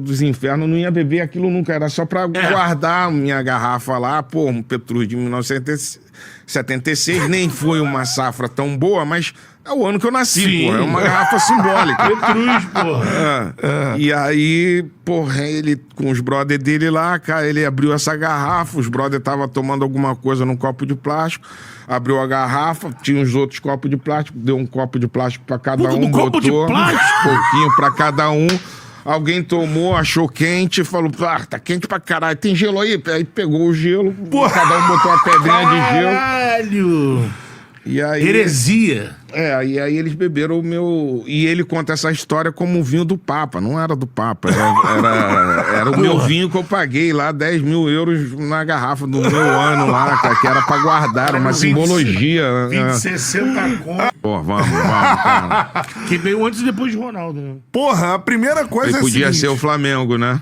dos infernos, não ia beber aquilo nunca. Era só pra guardar minha garrafa lá. Pô, um Petrus de 1976. Nem foi uma safra tão boa, mas é o ano que eu nasci, pô. É uma garrafa simbólica. Petrus, porra. E aí, porra, ele com os brother dele lá, cara, ele abriu essa garrafa, os brother estavam tomando alguma coisa num copo de plástico, abriu a garrafa, tinha os outros copos de plástico, deu um copo de plástico pra cada um, copo de botou plástico? um pouquinho pra cada um. Alguém tomou, achou quente, falou, tá quente pra caralho, tem gelo aí? Aí pegou o gelo, cada um botou uma pedrinha de gelo. Caralho! E aí, Heresia. e aí eles beberam o meu... E ele conta essa história como um vinho do Papa. Não era do Papa, era o meu vinho que eu paguei lá, 10 mil euros na garrafa do meu ano lá, cara, que era pra guardar, era uma simbologia. 20, 60 conto. Pô, vamos, cara. Que veio antes e depois de Ronaldo, né? Porra, a primeira coisa Aí é a podia seguinte. ser o Flamengo, né?